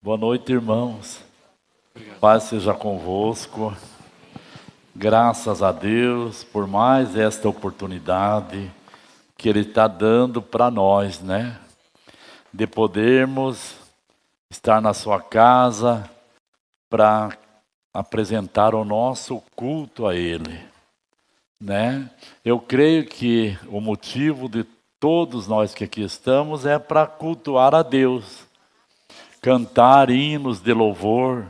Boa noite, irmãos. Paz seja convosco. Graças a Deus por mais esta oportunidade que Ele está dando para nós, né? De podermos estar na sua casa para apresentar o nosso culto a Ele, né? Eu creio que o motivo de todos nós que aqui estamos é para cultuar a Deus, cantar hinos de louvor,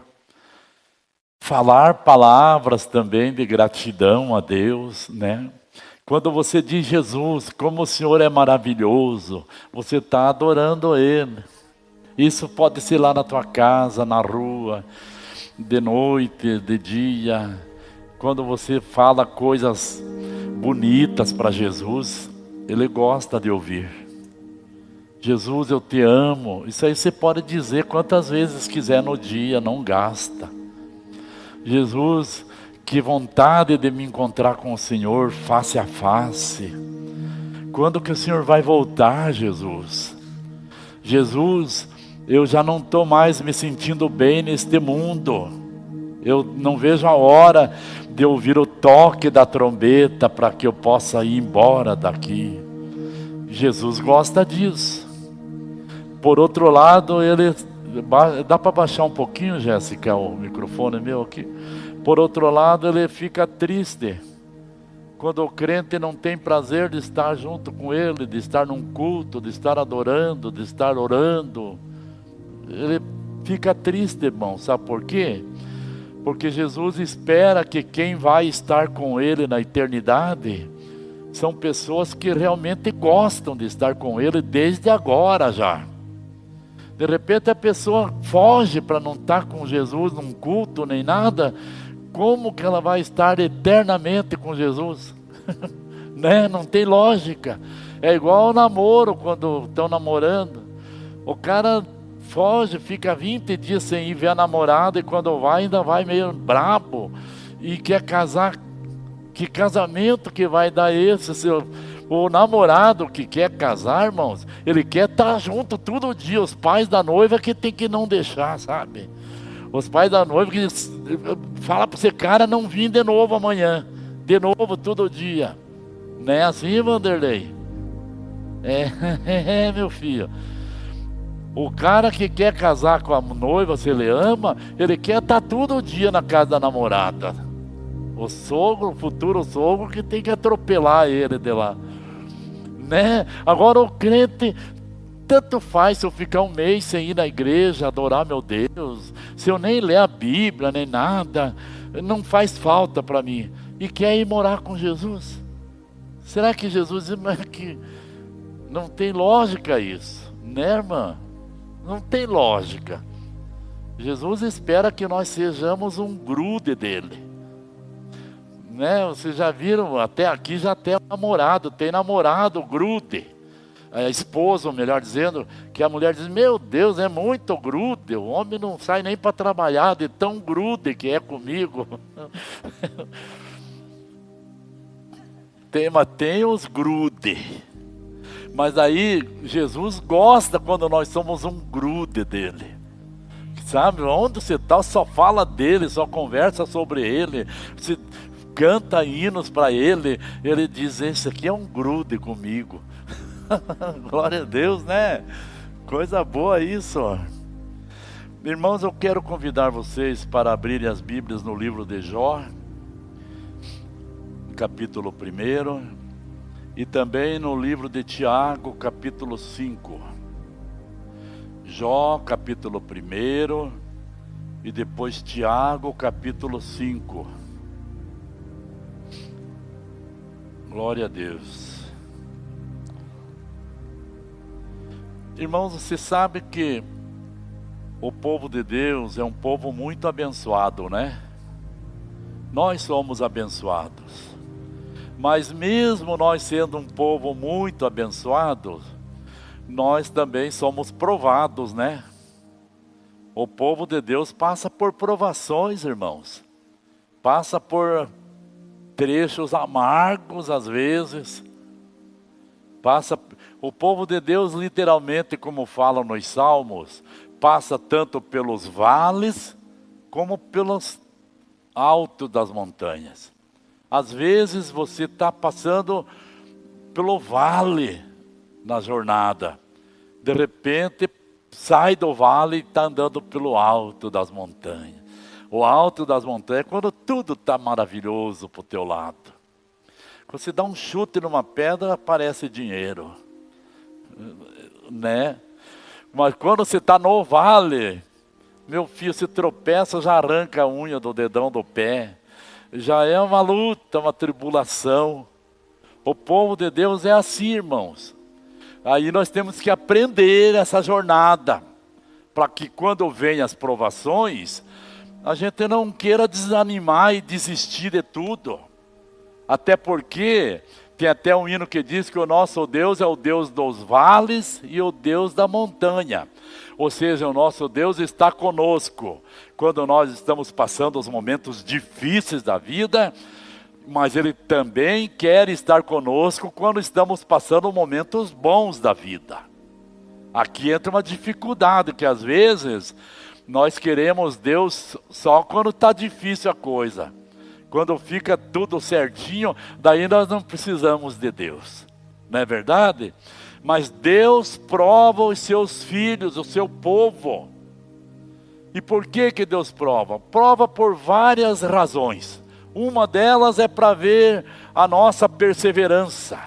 falar palavras também de gratidão a Deus, né? Quando você diz Jesus, como o Senhor é maravilhoso, você está adorando Ele. Isso pode ser lá na tua casa, na rua, de noite, de dia. Quando você fala coisas bonitas para Jesus, Ele gosta de ouvir. Jesus, eu te amo. Isso aí você pode dizer quantas vezes quiser no dia, não gasta. Jesus, que vontade de me encontrar com o Senhor face a face. Quando que o Senhor vai voltar, Jesus? Jesus, eu já não estou mais me sentindo bem neste mundo. Eu não vejo a hora de ouvir o toque da trombeta para que eu possa ir embora daqui. Jesus gosta disso. Por outro lado, Ele... Dá para baixar um pouquinho, Jéssica, o microfone meu aqui? Por outro lado, Ele fica triste quando o crente não tem prazer de estar junto com Ele, de estar num culto, de estar adorando, de estar orando. Ele fica triste, irmão, sabe por quê? Porque Jesus espera que quem vai estar com Ele na eternidade são pessoas que realmente gostam de estar com Ele desde agora já. De repente a pessoa foge para não estar com Jesus num culto nem nada. Como que ela vai estar eternamente com Jesus? Né? Não tem lógica. É igual ao namoro, quando estão namorando. O cara foge, fica 20 dias sem ir ver a namorada e quando vai ainda vai meio brabo e quer casar. Que casamento que vai dar esse? O namorado que quer casar, irmãos, ele quer estar junto todo dia. Os pais da noiva que tem que não deixar, sabe? Os pais da noiva que fala para você, cara, não vim de novo amanhã. De novo todo dia. Não é assim, Vanderlei? É, meu filho. O cara que quer casar com a noiva, se ele ama, ele quer estar todo dia na casa da namorada. O sogro, o futuro sogro, que tem que atropelar ele de lá. Né? Agora o crente, tanto faz se eu ficar um mês sem ir na igreja, adorar meu Deus, se eu nem ler a Bíblia, nem nada, não faz falta para mim. E quer ir morar com Jesus? Será que Jesus que não tem lógica isso? Né, irmã? Não tem lógica. Jesus espera que nós sejamos um grude dele. Né? Vocês já viram, até aqui já tem namorado, grude. A esposa, melhor dizendo, que a mulher diz, meu Deus, é muito grude, o homem não sai nem para trabalhar de tão grude que é comigo. Tem os grude. Mas aí Jesus gosta quando nós somos um grude dele. Sabe, onde você está, só fala dele, só conversa sobre ele, se canta hinos para ele, ele diz, esse aqui é um grude comigo. Glória a Deus, né? Coisa boa isso. Irmãos, eu quero convidar vocês para abrirem as Bíblias no livro de Jó, capítulo 1, e também no livro de Tiago, capítulo 5. Jó, capítulo 1, e depois Tiago, capítulo 5. Glória a Deus. Irmãos, você sabe que o povo de Deus é um povo muito abençoado, né? Nós somos abençoados. Mas mesmo nós sendo um povo muito abençoado, nós também somos provados, né? O povo de Deus passa por provações, irmãos. Passa por trechos amargos às vezes. O povo de Deus literalmente, como falam nos Salmos, passa tanto pelos vales, como pelos altos das montanhas. Às vezes você está passando pelo vale na jornada. De repente, sai do vale e está andando pelo alto das montanhas. O alto das montanhas é quando tudo está maravilhoso para o teu lado. Quando você dá um chute numa pedra, aparece dinheiro. Né? Mas quando você está no vale, meu filho, se tropeça, já arranca a unha do dedão do pé. Já é uma luta, uma tribulação. O povo de Deus é assim, irmãos. Aí nós temos que aprender essa jornada, para que quando vem as provações, a gente não queira desanimar e desistir de tudo. Até porque tem até um hino que diz que o nosso Deus é o Deus dos vales e o Deus da montanha. Ou seja, o nosso Deus está conosco quando nós estamos passando os momentos difíceis da vida, mas Ele também quer estar conosco quando estamos passando momentos bons da vida. Aqui entra uma dificuldade, que às vezes nós queremos Deus só quando está difícil a coisa. Quando fica tudo certinho, daí nós não precisamos de Deus. Não é verdade? Mas Deus prova os seus filhos, o seu povo. E por que Deus prova? Prova por várias razões. Uma delas é para ver a nossa perseverança.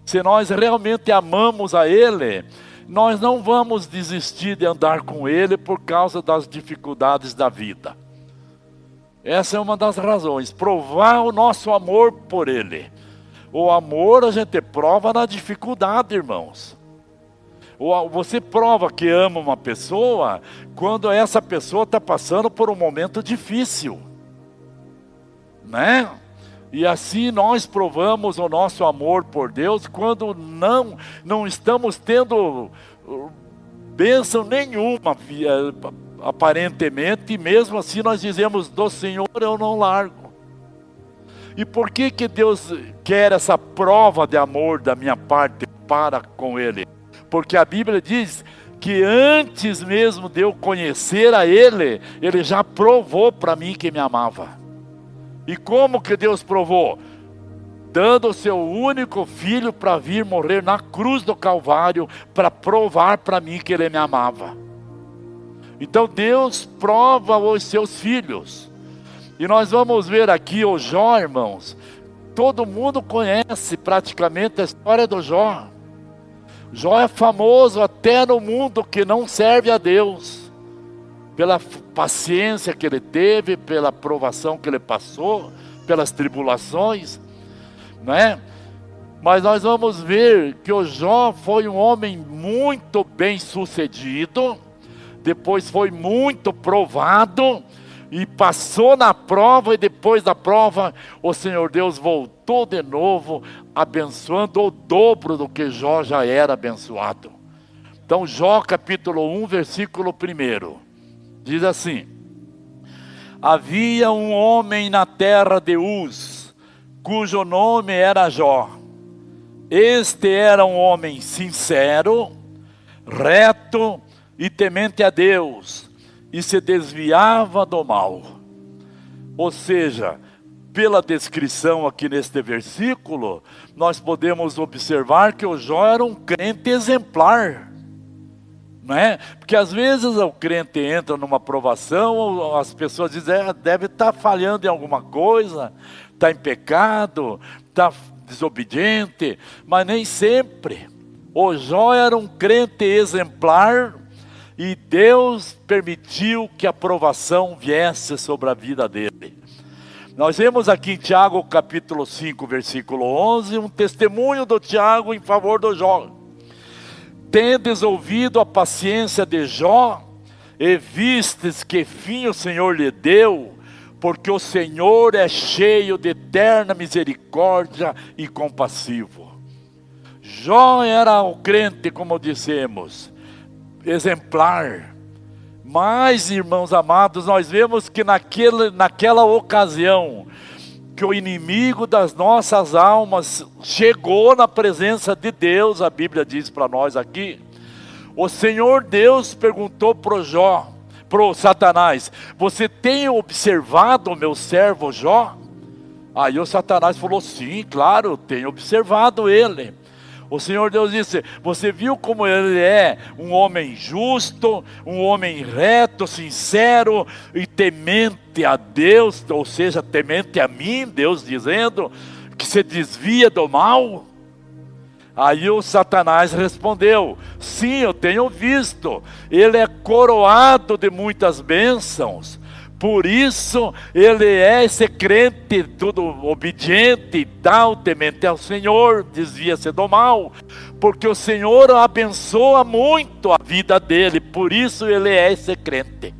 Se nós realmente amamos a Ele, nós não vamos desistir de andar com Ele por causa das dificuldades da vida. Essa é uma das razões, provar o nosso amor por Ele. O amor a gente prova na dificuldade, irmãos. Você prova que ama uma pessoa quando essa pessoa está passando por um momento difícil. Né? E assim nós provamos o nosso amor por Deus quando não estamos tendo bênção nenhuma, aparentemente, e mesmo assim nós dizemos, do Senhor eu não largo. E por que Deus quer essa prova de amor da minha parte para com Ele? Porque a Bíblia diz que antes mesmo de eu conhecer a Ele, Ele já provou para mim que me amava. E como que Deus provou? Dando o seu único filho para vir morrer na cruz do Calvário, para provar para mim que Ele me amava. Então Deus prova os seus filhos. E nós vamos ver aqui o Jó, irmãos. Todo mundo conhece praticamente a história do Jó. Jó é famoso até no mundo que não serve a Deus. Pela paciência que ele teve, pela provação que ele passou, pelas tribulações, não é? Mas nós vamos ver que o Jó foi um homem muito bem sucedido, depois foi muito provado, e passou na prova, e depois da prova, o Senhor Deus voltou de novo, abençoando o dobro do que Jó já era abençoado. Então Jó capítulo 1, versículo 1. Diz assim: havia um homem na terra de Uz, cujo nome era Jó. Este era um homem sincero, reto e temente a Deus, e se desviava do mal. Ou seja, pela descrição aqui neste versículo, nós podemos observar que o Jó era um crente exemplar. Não é? Porque às vezes o crente entra numa provação, as pessoas dizem, deve estar falhando em alguma coisa, está em pecado, está desobediente, mas nem sempre. O Jó era um crente exemplar e Deus permitiu que a provação viesse sobre a vida dele. Nós vemos aqui em Tiago capítulo 5, versículo 11, um testemunho do Tiago em favor do Jó. Tendes ouvido a paciência de Jó, e vistes que fim o Senhor lhe deu, porque o Senhor é cheio de eterna misericórdia e compassivo. Jó era o crente, como dissemos, exemplar. Mas, irmãos amados, nós vemos que naquela ocasião, que o inimigo das nossas almas chegou na presença de Deus, a Bíblia diz para nós aqui, O Senhor Deus perguntou pro Satanás: você tem observado o meu servo Jó? Aí o Satanás falou: sim, claro, tenho observado ele. O Senhor Deus disse: você viu como ele é um homem justo, um homem reto, sincero e temente a Deus, ou seja, temente a mim, Deus dizendo que se desvia do mal? Aí o Satanás respondeu: sim, eu tenho visto, ele é coroado de muitas bênçãos. Por isso ele é esse crente, tudo obediente e tal, temente ao Senhor, desvia-se do mal, porque o Senhor abençoa muito a vida dele, por isso ele é esse crente.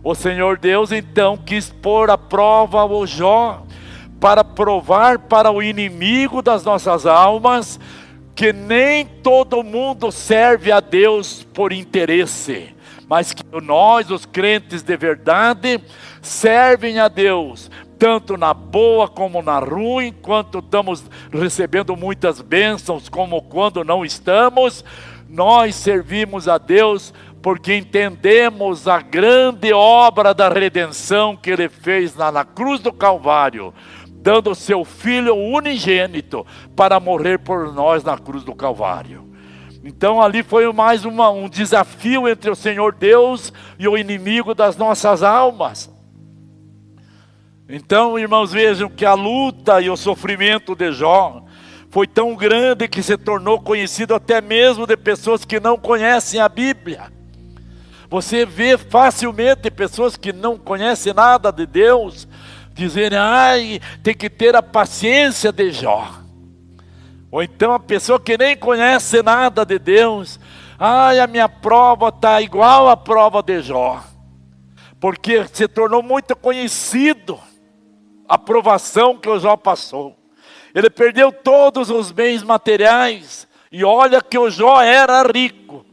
O Senhor Deus então quis pôr à prova o Jó, para provar para o inimigo das nossas almas, que nem todo mundo serve a Deus por interesse, mas que nós, os crentes de verdade, servem a Deus, tanto na boa como na ruim, quanto estamos recebendo muitas bênçãos, como quando não estamos. Nós servimos a Deus porque entendemos a grande obra da redenção que Ele fez na cruz do Calvário, dando o seu Filho unigênito para morrer por nós na cruz do Calvário. Então ali foi mais um desafio entre o Senhor Deus e o inimigo das nossas almas. Então, irmãos, vejam que a luta e o sofrimento de Jó foi tão grande que se tornou conhecido até mesmo de pessoas que não conhecem a Bíblia. Você vê facilmente pessoas que não conhecem nada de Deus dizerem: ai, tem que ter a paciência de Jó. Ou então a pessoa que nem conhece nada de Deus: ai, a minha prova está igual à prova de Jó. Porque se tornou muito conhecido a provação que o Jó passou. Ele perdeu todos os bens materiais, e olha que o Jó era rico.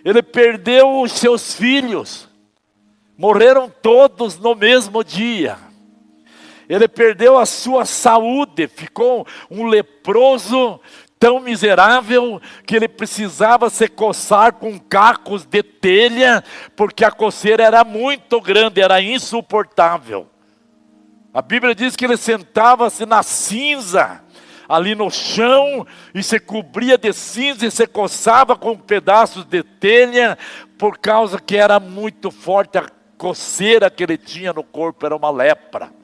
Ele perdeu os seus filhos, morreram todos no mesmo dia. Ele perdeu a sua saúde, ficou um leproso tão miserável que ele precisava se coçar com cacos de telha, porque a coceira era muito grande, era insuportável. A Bíblia diz que ele sentava-se na cinza, ali no chão, e se cobria de cinza e se coçava com pedaços de telha, por causa que era muito forte a coceira que ele tinha no corpo, era uma lepra.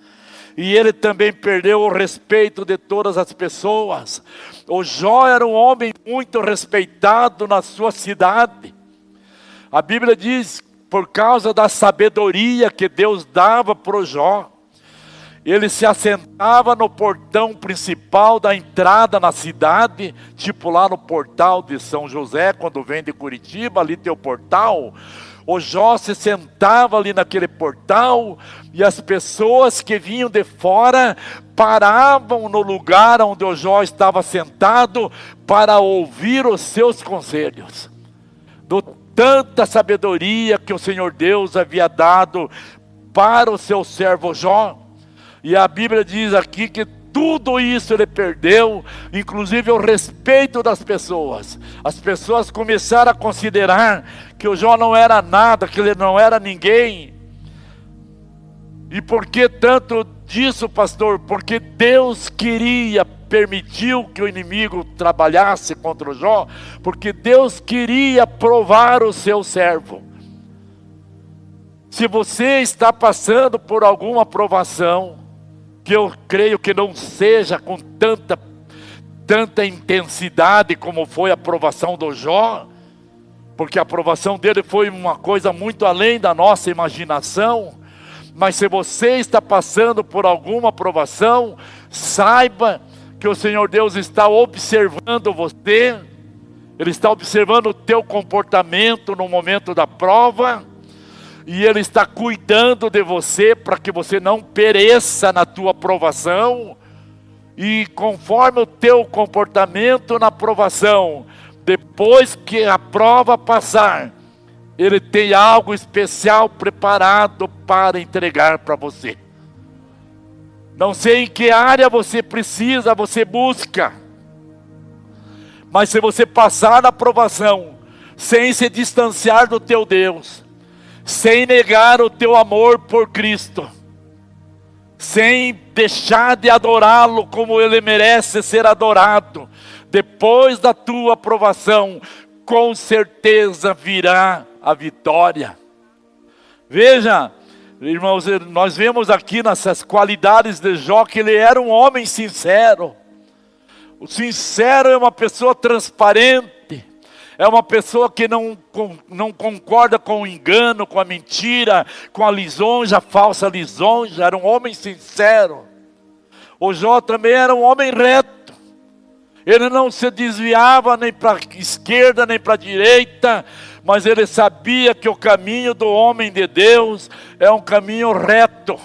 E ele também perdeu o respeito de todas as pessoas. O Jó era um homem muito respeitado na sua cidade. A Bíblia diz, por causa da sabedoria que Deus dava para o Jó, ele se assentava no portão principal da entrada na cidade, tipo lá no portal de São José, quando vem de Curitiba, ali tem o portal. O Jó se sentava ali naquele portal, e as pessoas que vinham de fora paravam no lugar onde o Jó estava sentado para ouvir os seus conselhos. De tanta sabedoria que o Senhor Deus havia dado para o seu servo Jó. E a Bíblia diz aqui que tudo isso ele perdeu, inclusive o respeito das pessoas. As pessoas começaram a considerar que o Jó não era nada, que ele não era ninguém. E por que tanto disso, pastor? Porque Deus permitiu que o inimigo trabalhasse contra o Jó, porque Deus queria provar o seu servo. Se você está passando por alguma provação, que eu creio que não seja com tanta intensidade como foi a provação do Jó, porque a provação dele foi uma coisa muito além da nossa imaginação. Mas se você está passando por alguma provação, saiba que o Senhor Deus está observando você, Ele está observando o teu comportamento no momento da prova, e Ele está cuidando de você para que você não pereça na tua provação. E conforme o teu comportamento na provação, depois que a prova passar, Ele tem algo especial preparado para entregar para você. Não sei em que área você precisa, você busca. Mas se você passar na provação, sem se distanciar do teu Deus, sem negar o teu amor por Cristo, sem deixar de adorá-lo como ele merece ser adorado, depois da tua aprovação, com certeza virá a vitória. Veja, irmãos, nós vemos aqui nessas qualidades de Jó que ele era um homem sincero. O sincero é uma pessoa transparente, é uma pessoa que não concorda com o engano, com a mentira, com a lisonja, a falsa lisonja. Era um homem sincero. O Jó também era um homem reto. Ele não se desviava nem para a esquerda nem para a direita, mas ele sabia que o caminho do homem de Deus é um caminho reto.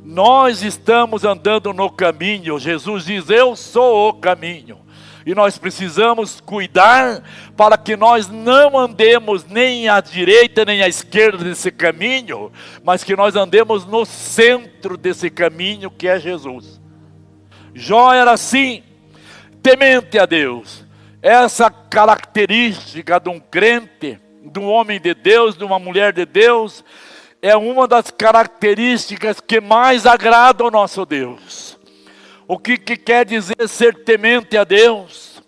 Nós estamos andando no caminho. Jesus diz: eu sou o caminho. E nós precisamos cuidar para que nós não andemos nem à direita nem à esquerda desse caminho, mas que nós andemos no centro desse caminho que é Jesus. Jó era assim, temente a Deus. Essa característica de um crente, de um homem de Deus, de uma mulher de Deus, é uma das características que mais agrada ao nosso Deus. O que quer dizer ser temente a Deus?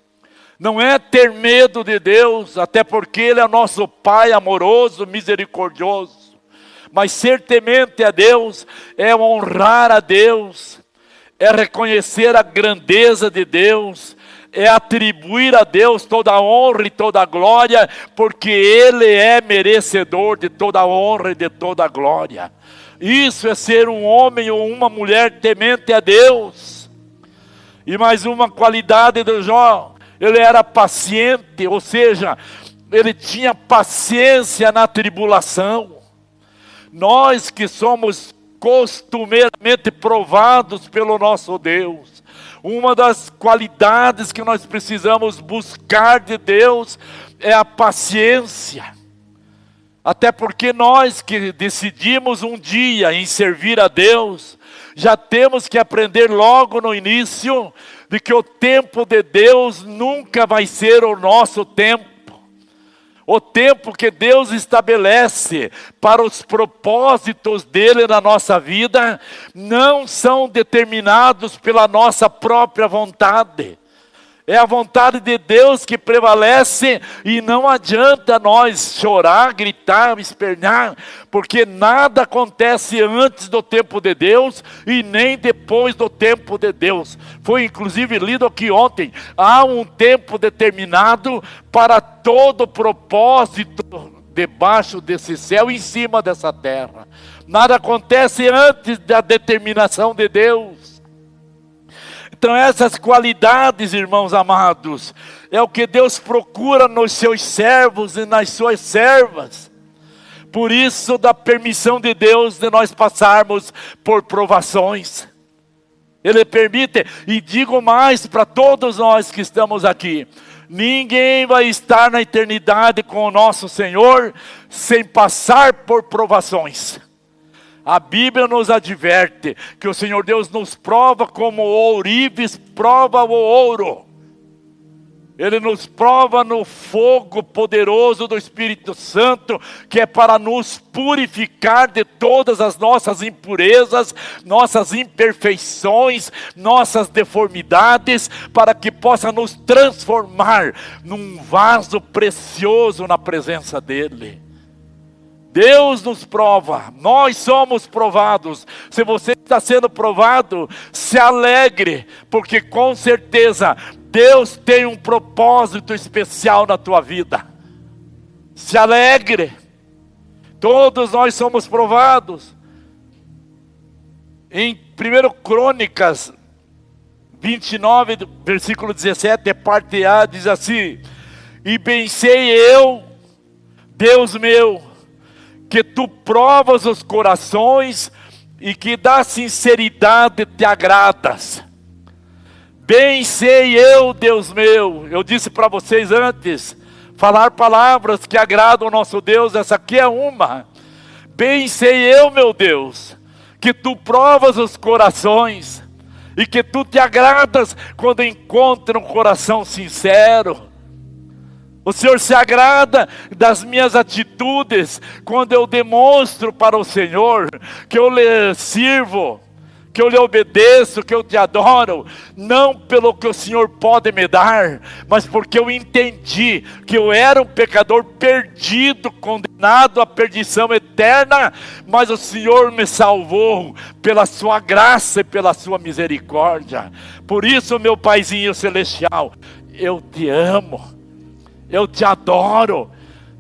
Não é ter medo de Deus, até porque Ele é nosso Pai amoroso, misericordioso. Mas ser temente a Deus é honrar a Deus, é reconhecer a grandeza de Deus, é atribuir a Deus toda a honra e toda a glória, porque Ele é merecedor de toda a honra e de toda a glória. Isso é ser um homem ou uma mulher temente a Deus. E mais uma qualidade de Jó: ele era paciente, ou seja, ele tinha paciência na tribulação. Nós que somos costumeiramente provados pelo nosso Deus, uma das qualidades que nós precisamos buscar de Deus é a paciência. Até porque nós que decidimos um dia em servir a Deus, já temos que aprender logo no início de que o tempo de Deus nunca vai ser o nosso tempo. O tempo que Deus estabelece para os propósitos dele na nossa vida não são determinados pela nossa própria vontade. É a vontade de Deus que prevalece, e não adianta nós chorar, gritar, espernear, porque nada acontece antes do tempo de Deus e nem depois do tempo de Deus. Foi inclusive lido aqui ontem: há um tempo determinado para todo propósito debaixo desse céu e em cima dessa terra. Nada acontece antes da determinação de Deus. Então essas qualidades, irmãos amados, é o que Deus procura nos seus servos e nas suas servas. Por isso, dá permissão de Deus de nós passarmos por provações. Ele permite, e digo mais para todos nós que estamos aqui: ninguém vai estar na eternidade com o nosso Senhor sem passar por provações. A Bíblia nos adverte que o Senhor Deus nos prova como o ourives prova o ouro. Ele nos prova no fogo poderoso do Espírito Santo, que é para nos purificar de todas as nossas impurezas, nossas imperfeições, nossas deformidades, para que possa nos transformar num vaso precioso na presença dEle. Deus nos prova, nós somos provados. Se você está sendo provado, se alegre, porque com certeza Deus tem um propósito especial na tua vida. Se alegre. Todos nós somos provados. Em 1 Crônicas 29, versículo 17, parte A, diz assim: e bem sei eu, Deus meu, que tu provas os corações e que da sinceridade te agradas. Bem sei eu, Deus meu, eu disse para vocês antes, falar palavras que agradam ao nosso Deus, essa aqui é uma. Bem sei eu, meu Deus, que tu provas os corações e que tu te agradas quando encontra um coração sincero. O Senhor se agrada das minhas atitudes quando eu demonstro para o Senhor que eu lhe sirvo, que eu lhe obedeço, que eu te adoro, não pelo que o Senhor pode me dar, mas porque eu entendi que eu era um pecador perdido, condenado à perdição eterna, mas o Senhor me salvou pela sua graça e pela sua misericórdia. Por isso, meu Paizinho Celestial, eu te amo, eu te adoro,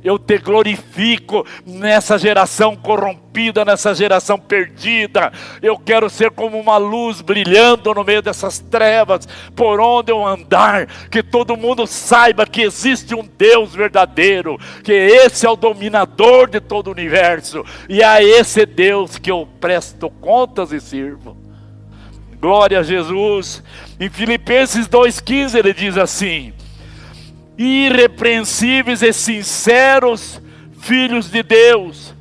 eu te glorifico nessa geração corrompida, nessa geração perdida. Eu quero ser como uma luz brilhando no meio dessas trevas, por onde eu andar, que todo mundo saiba que existe um Deus verdadeiro, que esse é o dominador de todo o universo, e a esse Deus que eu presto contas e sirvo. Glória a Jesus. Em Filipenses 2,15 ele diz assim: irrepreensíveis e sinceros filhos de Deus,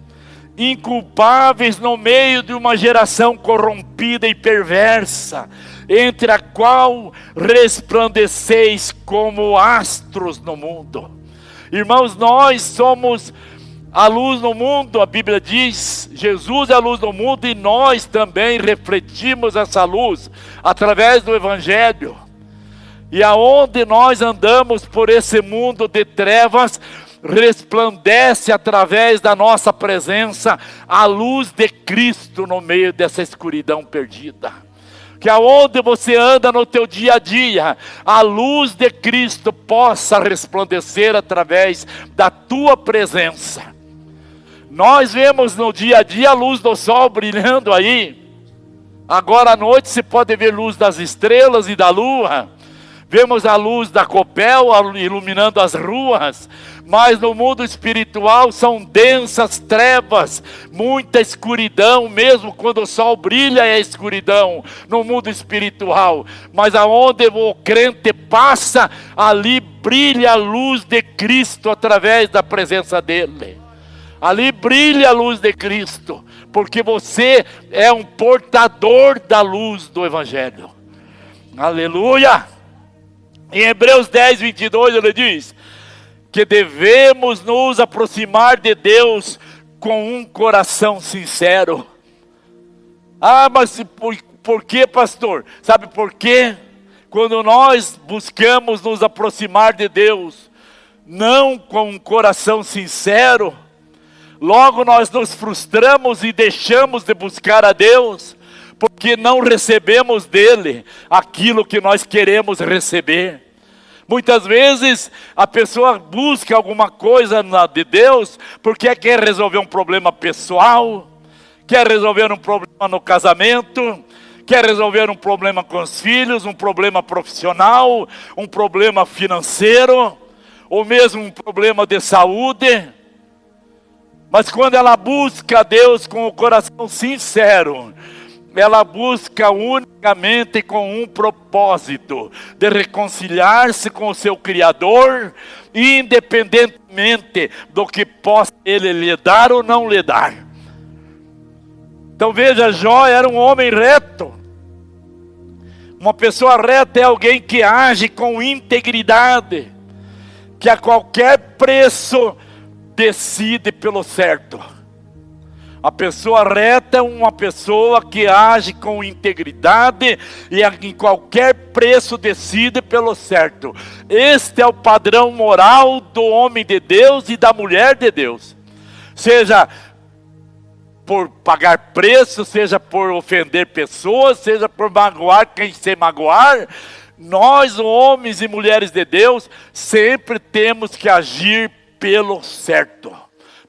inculpáveis no meio de uma geração corrompida e perversa, entre a qual resplandeceis como astros no mundo. Irmãos, nós somos a luz no mundo, a Bíblia diz, Jesus é a luz do mundo e nós também refletimos essa luz através do Evangelho. E aonde nós andamos por esse mundo de trevas, resplandece através da nossa presença a luz de Cristo no meio dessa escuridão perdida. Que aonde você anda no teu dia a dia, a luz de Cristo possa resplandecer através da tua presença. Nós vemos no dia a dia a luz do sol brilhando aí. Agora à noite se pode ver luz das estrelas e da lua. Vemos a luz da Copel iluminando as ruas, mas no mundo espiritual são densas trevas, muita escuridão, mesmo quando o sol brilha é escuridão no mundo espiritual. Mas aonde o crente passa, ali brilha a luz de Cristo através da presença dele. Ali brilha a luz de Cristo, porque você é um portador da luz do Evangelho. Aleluia! Em Hebreus 10:22 ele diz que devemos nos aproximar de Deus com um coração sincero. Ah, mas por que, pastor? Sabe por quê? Quando nós buscamos nos aproximar de Deus, não com um coração sincero, logo nós nos frustramos e deixamos de buscar a Deus, porque não recebemos dele aquilo que nós queremos receber. Muitas vezes a pessoa busca alguma coisa de Deus porque quer resolver um problema pessoal, quer resolver um problema no casamento, quer resolver um problema com os filhos, um problema profissional, um problema financeiro, ou mesmo um problema de saúde. Mas quando ela busca a Deus com o coração sincero, ela busca unicamente com um propósito, de reconciliar-se com o seu Criador, independentemente do que possa ele lhe dar ou não lhe dar. Então veja, Jó era um homem reto. Uma pessoa reta é alguém que age com integridade, que a qualquer preço decide pelo certo. A pessoa reta é uma pessoa que age com integridade e em qualquer preço decide pelo certo. Este é o padrão moral do homem de Deus e da mulher de Deus. Seja por pagar preço, seja por ofender pessoas, seja por magoar quem se magoar, nós, homens e mulheres de Deus, sempre temos que agir pelo certo,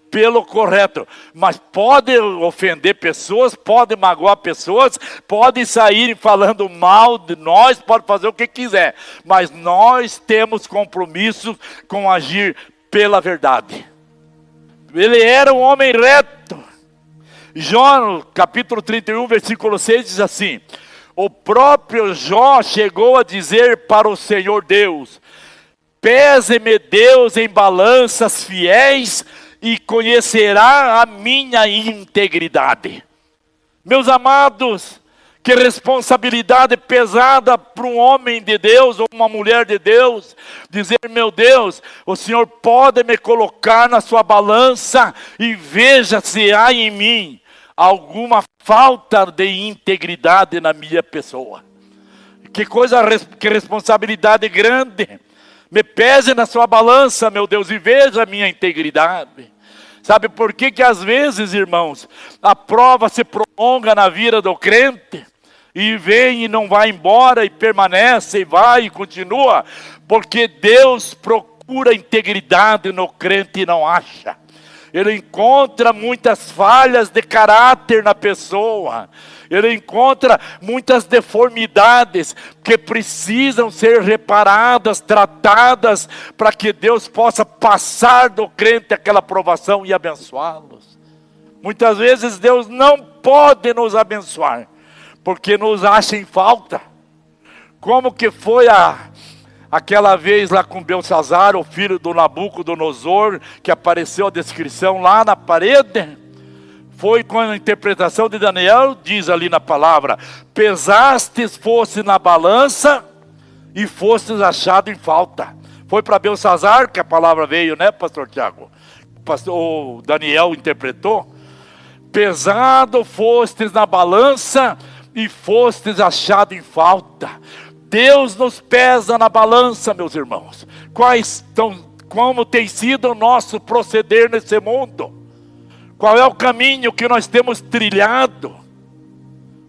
pelo correto. Mas pode ofender pessoas, pode magoar pessoas, pode sair falando mal de nós, pode fazer o que quiser, mas nós temos compromisso com agir pela verdade. Ele era um homem reto. Jó, no capítulo 31, versículo 6, diz assim: o próprio Jó chegou a dizer para o Senhor Deus: pese-me Deus em balanças fiéis e conhecerá a minha integridade. Meus amados, Que responsabilidade pesada para um homem de Deus ou uma mulher de Deus, dizer: meu Deus, o Senhor pode me colocar na sua balança e veja se há em mim alguma falta de integridade na minha pessoa. Que responsabilidade grande. Me pese na sua balança, meu Deus, e veja a minha integridade. Sabe por que que às vezes, irmãos, a prova se prolonga na vida do crente? E vem e não vai embora, e permanece, e vai e continua. Porque Deus procura integridade no crente e não acha. Ele encontra muitas falhas de caráter na pessoa. Ele encontra muitas deformidades que precisam ser reparadas, tratadas, para que Deus possa passar do crente aquela provação e abençoá-los. Muitas vezes Deus não pode nos abençoar, porque nos acha em falta. Como que foi aquela vez lá com Belsazar, o filho do Nabucodonosor, que apareceu a descrição lá na parede? Foi com a interpretação de Daniel, diz ali na palavra: pesastes fosse na balança e fostes achado em falta. Foi para Belsazar que a palavra veio, né, pastor Tiago? O Daniel interpretou: pesado fostes na balança e fostes achado em falta. Deus nos pesa na balança, meus irmãos. Como tem sido o nosso proceder nesse mundo? Qual é o caminho que nós temos trilhado?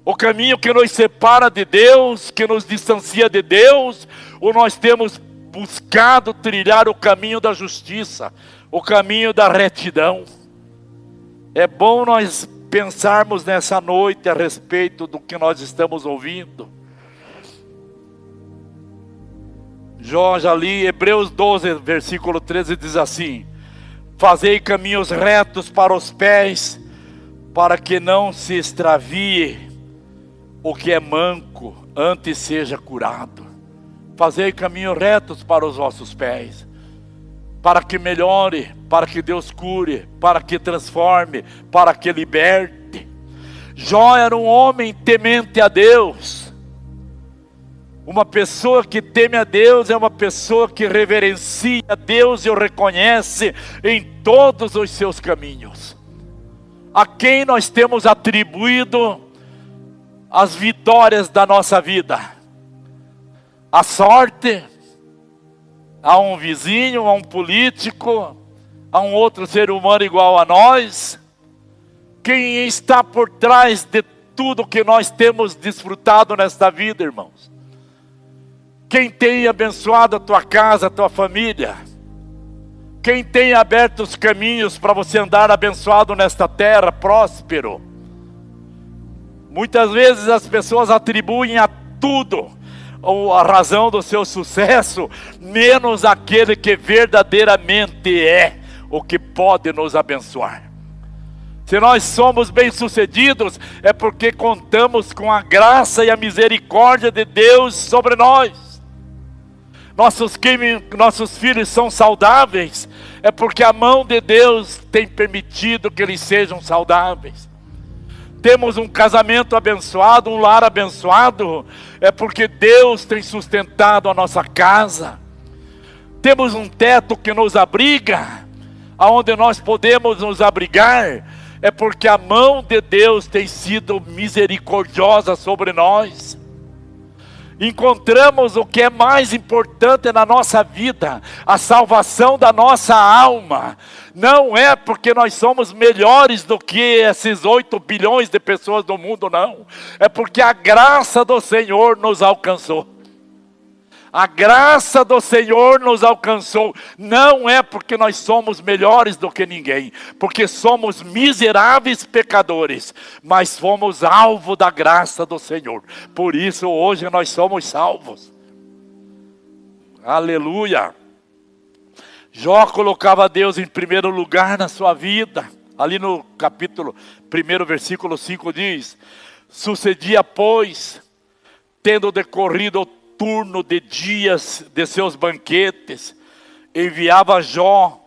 O caminho que nos separa de Deus, que nos distancia de Deus? Ou nós temos buscado trilhar o caminho da justiça, o caminho da retidão? É bom nós pensarmos nessa noite a respeito do que nós estamos ouvindo. Jó, já li, Hebreus 12, versículo 13, diz assim: fazei caminhos retos para os pés, para que não se extravie o que é manco, antes seja curado. Fazei caminhos retos para os vossos pés, para que melhore, para que Deus cure, para que transforme, para que liberte. Jó era um homem temente a Deus. Uma pessoa que teme a Deus é uma pessoa que reverencia a Deus e o reconhece em todos os seus caminhos. A quem nós temos atribuído as vitórias da nossa vida? A sorte? A um vizinho, a um político, a um outro ser humano igual a nós? Quem está por trás de tudo que nós temos desfrutado nesta vida, irmãos? Quem tem abençoado a tua casa, a tua família? Quem tem aberto os caminhos para você andar abençoado nesta terra, próspero? Muitas vezes as pessoas atribuem a tudo a razão do seu sucesso, menos aquele que verdadeiramente é o que pode nos abençoar. Se nós somos bem-sucedidos, é porque contamos com a graça e a misericórdia de Deus sobre nós. Nossos filhos são saudáveis, é porque a mão de Deus tem permitido que eles sejam saudáveis. Temos um casamento abençoado, um lar abençoado, é porque Deus tem sustentado a nossa casa. Temos um teto que nos abriga, aonde nós podemos nos abrigar, é porque a mão de Deus tem sido misericordiosa sobre nós. Encontramos o que é mais importante na nossa vida, a salvação da nossa alma. Não é porque nós somos melhores do que esses 8 bilhões de pessoas do mundo, não. É porque a graça do Senhor nos alcançou. A graça do Senhor nos alcançou. Não é porque nós somos melhores do que ninguém, porque somos miseráveis pecadores, mas fomos alvo da graça do Senhor. Por isso hoje nós somos salvos. Aleluia. Jó colocava Deus em primeiro lugar na sua vida. Ali no capítulo 1, versículo 5 diz: sucedia, pois, tendo decorrido o turno de dias de seus banquetes, enviava Jó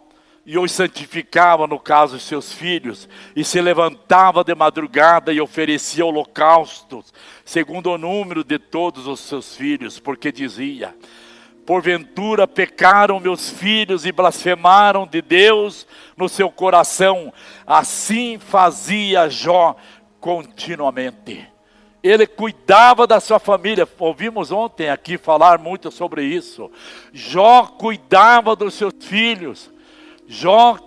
e os santificava, no caso os seus filhos, e se levantava de madrugada e oferecia holocaustos, segundo o número de todos os seus filhos, porque dizia: porventura pecaram meus filhos e blasfemaram de Deus no seu coração. Assim fazia Jó continuamente. Ele cuidava da sua família. Ouvimos ontem aqui falar muito sobre isso. Jó cuidava dos seus filhos. Jó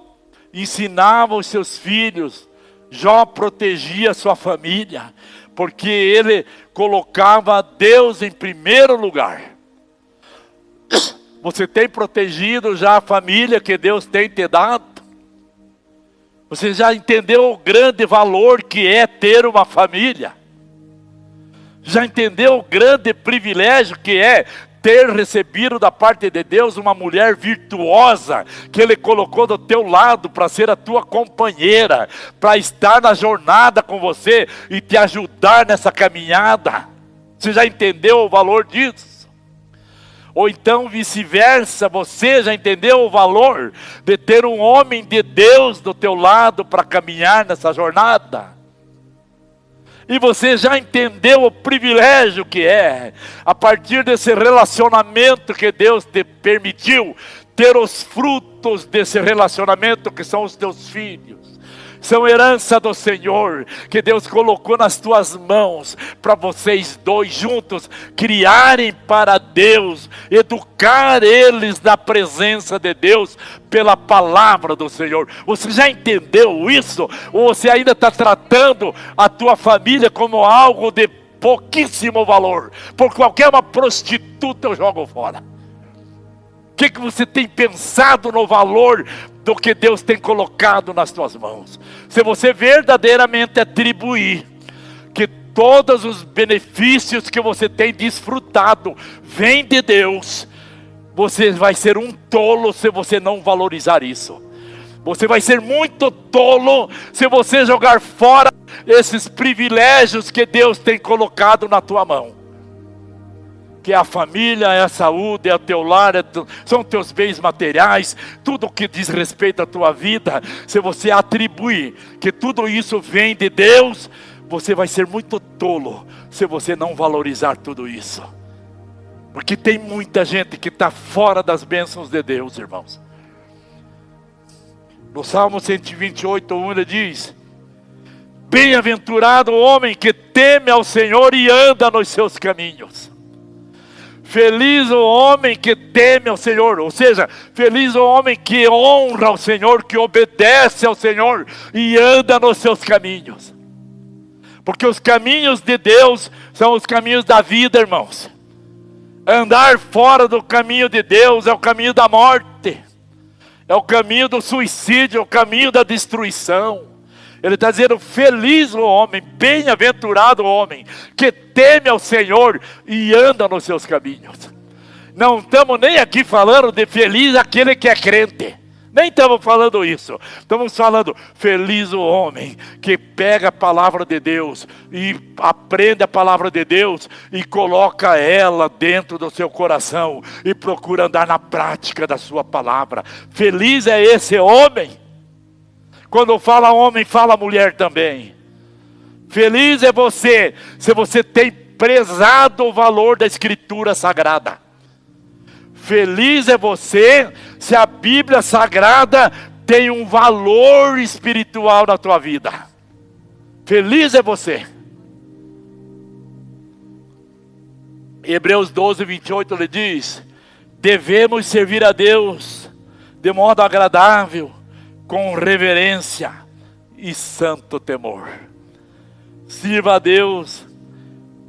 ensinava os seus filhos. Jó protegia a sua família, porque ele colocava Deus em primeiro lugar. Você tem protegido já a família que Deus tem te dado? Você já entendeu o grande valor que é ter uma família? Já entendeu o grande privilégio que é ter recebido da parte de Deus uma mulher virtuosa, que Ele colocou do teu lado para ser a tua companheira, para estar na jornada com você e te ajudar nessa caminhada? Você já entendeu o valor disso? Ou então vice-versa, você já entendeu o valor de ter um homem de Deus do teu lado para caminhar nessa jornada? E você já entendeu o privilégio que é, a partir desse relacionamento que Deus te permitiu, ter os frutos desse relacionamento que são os teus filhos. São herança do Senhor, que Deus colocou nas tuas mãos, para vocês dois juntos criarem para Deus, educar eles na presença de Deus, pela palavra do Senhor. Você já entendeu isso? Ou você ainda está tratando a tua família como algo de pouquíssimo valor? Por qualquer uma prostituta eu jogo fora. O que você tem pensado no valor do que Deus tem colocado nas tuas mãos? Se você verdadeiramente atribuir que todos os benefícios que você tem desfrutado vêm de Deus, você vai ser um tolo se você não valorizar isso. Você vai ser muito tolo se você jogar fora esses privilégios que Deus tem colocado na tua mão. Que é a família, é a saúde, é o teu lar, são teus bens materiais, tudo que diz respeito à tua vida. Se você atribuir que tudo isso vem de Deus, você vai ser muito tolo se você não valorizar tudo isso. Porque tem muita gente que está fora das bênçãos de Deus, irmãos. No Salmo 128:1 ele diz: bem-aventurado o homem que teme ao Senhor e anda nos seus caminhos. Feliz o homem que teme ao Senhor, ou seja, feliz o homem que honra ao Senhor, que obedece ao Senhor e anda nos seus caminhos. Porque os caminhos de Deus são os caminhos da vida, irmãos. Andar fora do caminho de Deus é o caminho da morte, é o caminho do suicídio, é o caminho da destruição. Ele está dizendo: feliz o homem, bem-aventurado o homem que teme ao Senhor e anda nos seus caminhos. Não estamos nem aqui falando de feliz aquele que é crente. Nem estamos falando isso. Estamos falando feliz o homem que pega a palavra de Deus e aprende a palavra de Deus e coloca ela dentro do seu coração e procura andar na prática da sua palavra. Feliz é esse homem. Quando fala homem, fala mulher também. Feliz é você, se você tem prezado o valor da Escritura Sagrada. Feliz é você, se a Bíblia Sagrada tem um valor espiritual na tua vida. Feliz é você. Hebreus 12:28 ele diz: devemos servir a Deus de modo agradável, com reverência e santo temor. Sirva a Deus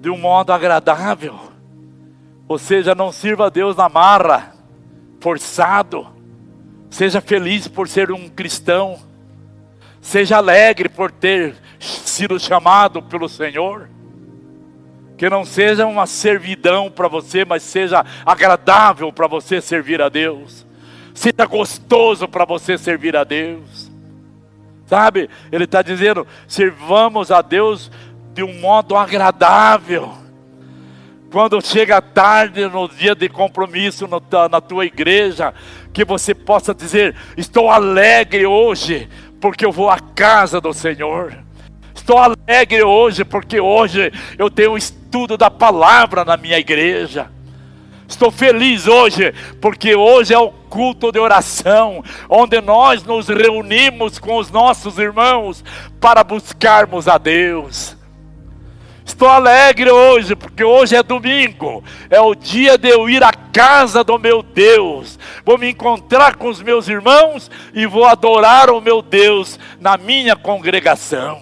de um modo agradável. Ou seja, não sirva a Deus na marra, forçado. Seja feliz por ser um cristão. Seja alegre por ter sido chamado pelo Senhor. Que não seja uma servidão para você, mas seja agradável para você servir a Deus. Seja gostoso para você servir a Deus. Sabe? Ele está dizendo: servamos a Deus de um modo agradável. Quando chega tarde no dia de compromisso na tua igreja, que você possa dizer: estou alegre hoje, porque eu vou à casa do Senhor. Estou alegre hoje, porque hoje eu tenho um estudo da palavra na minha igreja. Estou feliz hoje, porque hoje é o culto de oração, onde nós nos reunimos com os nossos irmãos para buscarmos a Deus. Estou alegre hoje, porque hoje é domingo, é o dia de eu ir à casa do meu Deus. Vou me encontrar com os meus irmãos e vou adorar o meu Deus na minha congregação.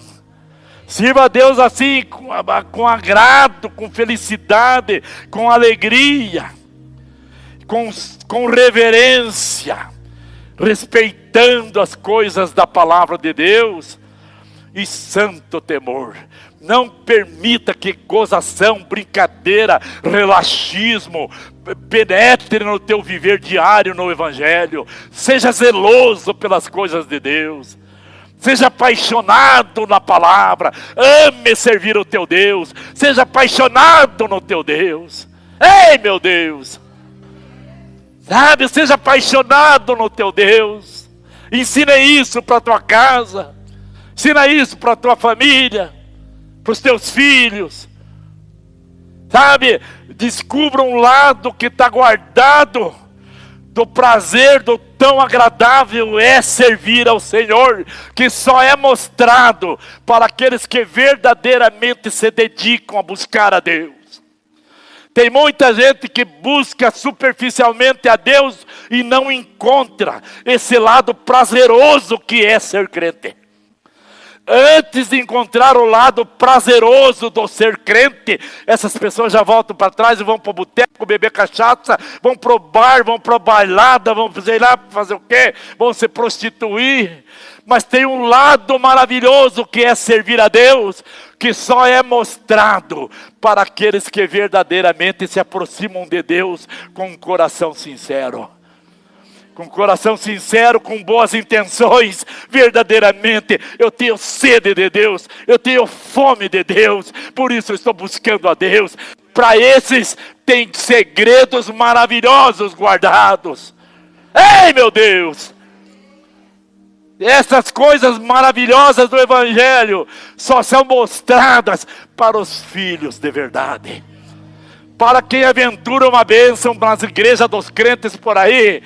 Sirva a Deus assim, com agrado, com felicidade, com alegria, com reverência, respeitando as coisas da palavra de Deus e santo temor. Não permita que gozação, brincadeira, relaxismo penetre no teu viver diário no Evangelho. Seja zeloso pelas coisas de Deus. Seja apaixonado na palavra. Ame servir o teu Deus. Seja apaixonado no teu Deus. Ei, meu Deus! Sabe, seja apaixonado no teu Deus. Ensina isso para a tua casa. Ensina isso para a tua família, para os teus filhos. Sabe, descubra um lado que está guardado do prazer, do tão agradável é servir ao Senhor, que só é mostrado para aqueles que verdadeiramente se dedicam a buscar a Deus. Tem muita gente que busca superficialmente a Deus e não encontra esse lado prazeroso que é ser crente. Antes de encontrar o lado prazeroso do ser crente, essas pessoas já voltam para trás e vão para o boteco, beber cachaça, vão para o bar, vão para a bailada, vão fazer o quê? Vão se prostituir. Mas tem um lado maravilhoso que é servir a Deus, que só é mostrado para aqueles que verdadeiramente se aproximam de Deus com um coração sincero. Com coração sincero, com boas intenções, verdadeiramente, eu tenho sede de Deus, eu tenho fome de Deus, por isso eu estou buscando a Deus. Para esses tem segredos maravilhosos guardados. Ei, meu Deus! Essas coisas maravilhosas do Evangelho só são mostradas para os filhos de verdade. Para quem aventura uma bênção nas igrejas dos crentes por aí,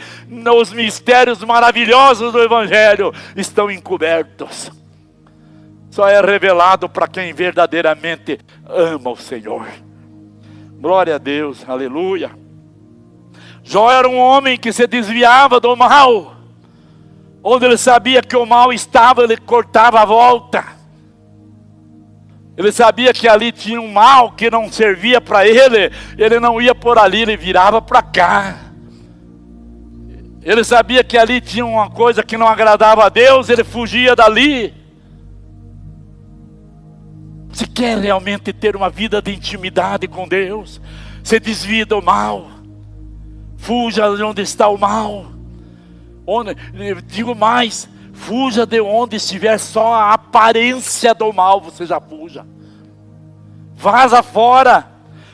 os mistérios maravilhosos do Evangelho estão encobertos. Só é revelado para quem verdadeiramente ama o Senhor. Glória a Deus, aleluia. Jó era um homem que se desviava do mal. Onde ele sabia que o mal estava, ele cortava a volta. Ele sabia que ali tinha um mal que não servia para ele, ele não ia por ali, ele virava para cá. Ele sabia que ali tinha uma coisa que não agradava a Deus, ele fugia dali. Se quer realmente ter uma vida de intimidade com Deus, se desvia do mal, fuja de onde está o mal. Digo mais, fuja de onde estiver só a aparência do mal, você já fuja. Vaza fora.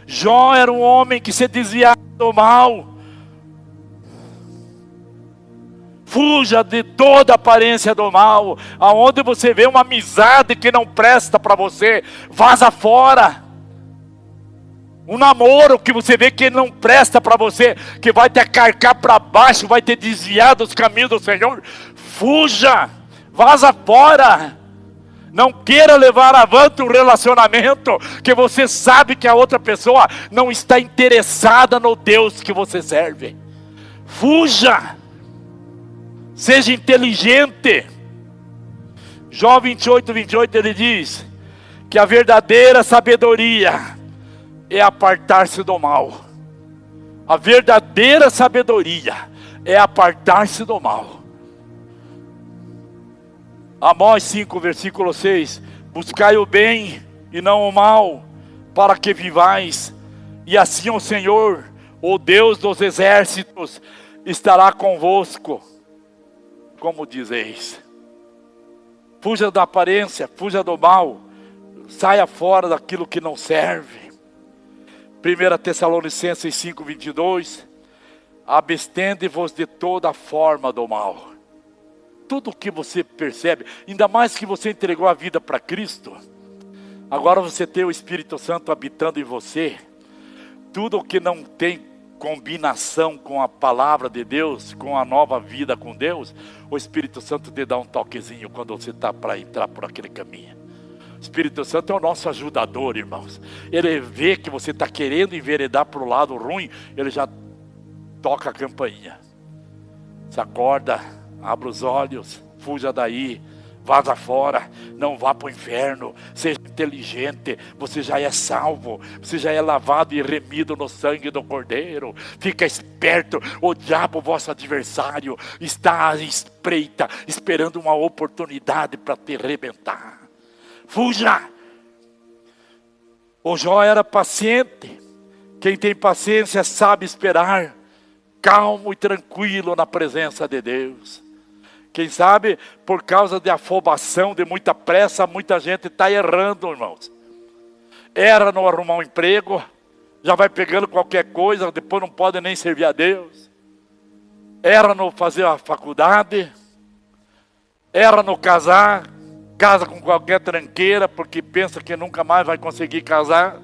Jó era um homem que se desviava do mal. Fuja de toda a aparência do mal. Aonde você vê uma amizade que não presta para você, vaza fora. Um namoro que você vê que não presta para você, que vai te carcar para baixo, vai te desviar dos caminhos do Senhor, fuja, vaza fora. Não queira levar avante um relacionamento que você sabe que a outra pessoa não está interessada no Deus que você serve. Fuja, seja inteligente. Jó 28, ele diz que a verdadeira sabedoria é apartar-se do mal. A verdadeira sabedoria é apartar-se do mal. Amós 5, versículo 6. Buscai o bem e não o mal, para que vivais. E assim o Senhor, o Deus dos exércitos, estará convosco, como dizeis. Fuja da aparência, fuja do mal. Saia fora daquilo que não serve. 1 Tessalonicenses 5, 22. abstende-vos de toda forma do mal. Tudo que você percebe, ainda mais que você entregou a vida para Cristo, agora você tem o Espírito Santo habitando em você. Tudo que não tem combinação com a palavra de Deus, com a nova vida com Deus, o Espírito Santo te dá um toquezinho quando você está para entrar por aquele caminho. O Espírito Santo é o nosso ajudador, irmãos. Ele vê que você está querendo enveredar para o lado ruim, ele já toca a campainha. Se acorda, abre os olhos, fuja daí, vaza fora, não vá para o inferno, seja inteligente, você já é salvo, você já é lavado e remido no sangue do Cordeiro. Fica esperto, o diabo, vosso adversário, está à espreita, esperando uma oportunidade para te arrebentar. Fuja! O Jó era paciente. Quem tem paciência sabe esperar, calmo e tranquilo na presença de Deus. Quem sabe, por causa de afobação, de muita pressa, muita gente está errando, irmãos. Erra no arrumar um emprego, já vai pegando qualquer coisa, depois não pode nem servir a Deus. Erra no fazer a faculdade, erra no casar, casa com qualquer tranqueira, porque pensa que nunca mais vai conseguir casar.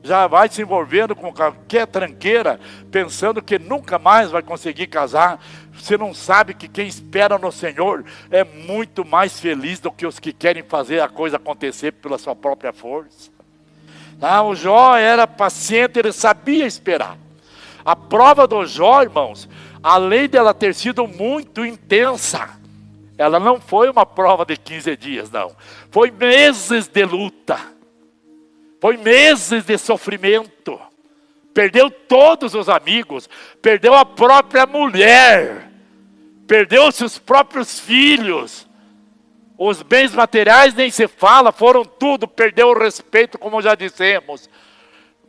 Já vai se envolvendo com qualquer tranqueira, pensando que nunca mais vai conseguir casar. Você não sabe que quem espera no Senhor é muito mais feliz do que os que querem fazer a coisa acontecer pela sua própria força. O Jó era paciente, ele sabia esperar. A prova do Jó, irmãos, além dela ter sido muito intensa, ela não foi uma prova de 15 dias, não. Foi meses de luta. Foi meses de sofrimento. Perdeu todos os amigos. Perdeu a própria mulher. Perdeu seus próprios filhos. Os bens materiais nem se fala, foram tudo. Perdeu o respeito, como já dissemos.